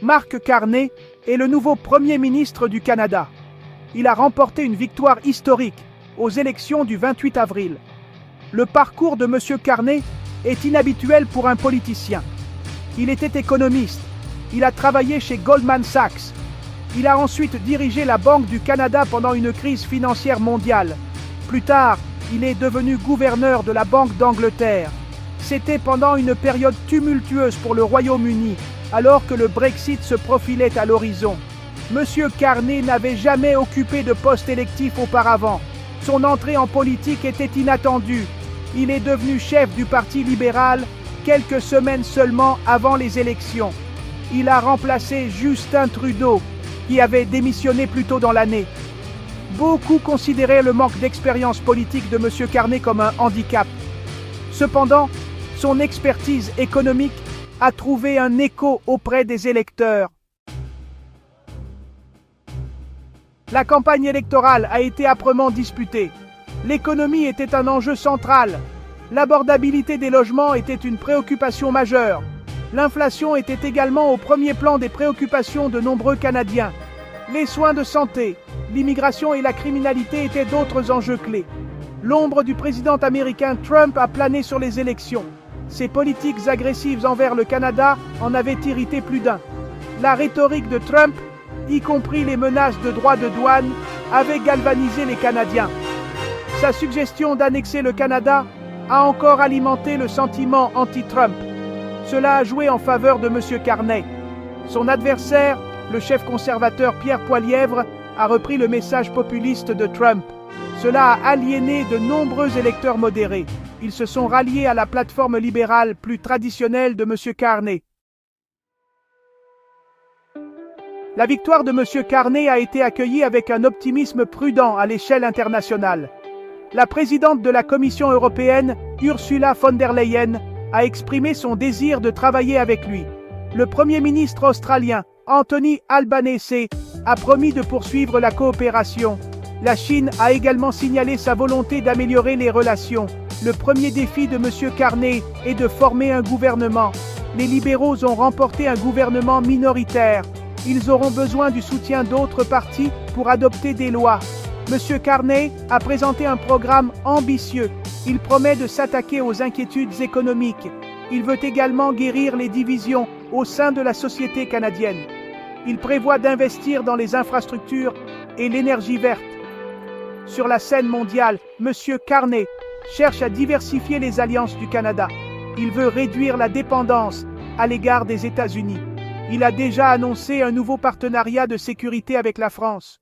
Mark Carney est le nouveau Premier ministre du Canada. Il a remporté une victoire historique aux élections du 28 avril. Le parcours de M. Carney est inhabituel pour un politicien. Il était économiste. Il a travaillé chez Goldman Sachs. Il a ensuite dirigé la Banque du Canada pendant une crise financière mondiale. Plus tard, il est devenu gouverneur de la Banque d'Angleterre. C'était pendant une période tumultueuse pour le Royaume-Uni, alors que le Brexit se profilait à l'horizon. M. Carney n'avait jamais occupé de poste électif auparavant. Son entrée en politique était inattendue. Il est devenu chef du Parti libéral quelques semaines seulement avant les élections. Il a remplacé Justin Trudeau, qui avait démissionné plus tôt dans l'année. Beaucoup considéraient le manque d'expérience politique de M. Carney comme un handicap. Cependant, son expertise économique a trouvé un écho auprès des électeurs. La campagne électorale a été âprement disputée. L'économie était un enjeu central. L'abordabilité des logements était une préoccupation majeure. L'inflation était également au premier plan des préoccupations de nombreux Canadiens. Les soins de santé, l'immigration et la criminalité étaient d'autres enjeux clés. L'ombre du président américain Trump a plané sur les élections. Ses politiques agressives envers le Canada en avaient irrité plus d'un. La rhétorique de Trump, y compris les menaces de droits de douane, avait galvanisé les Canadiens. Sa suggestion d'annexer le Canada a encore alimenté le sentiment anti-Trump. Cela a joué en faveur de M. Carney. Son adversaire, le chef conservateur Pierre Poilievre, a repris le message populiste de Trump. Cela a aliéné de nombreux électeurs modérés. Ils se sont ralliés à la plateforme libérale plus traditionnelle de M. Carney. La victoire de M. Carney a été accueillie avec un optimisme prudent à l'échelle internationale. La présidente de la Commission européenne, Ursula von der Leyen, a exprimé son désir de travailler avec lui. Le Premier ministre australien, Anthony Albanese, a promis de poursuivre la coopération. La Chine a également signalé sa volonté d'améliorer les relations. Le premier défi de M. Carney est de former un gouvernement. Les libéraux ont remporté un gouvernement minoritaire. Ils auront besoin du soutien d'autres partis pour adopter des lois. M. Carney a présenté un programme ambitieux. Il promet de s'attaquer aux inquiétudes économiques. Il veut également guérir les divisions au sein de la société canadienne. Il prévoit d'investir dans les infrastructures et l'énergie verte. Sur la scène mondiale, M. Carney cherche à diversifier les alliances du Canada. Il veut réduire la dépendance à l'égard des États-Unis. Il a déjà annoncé un nouveau partenariat de sécurité avec la France.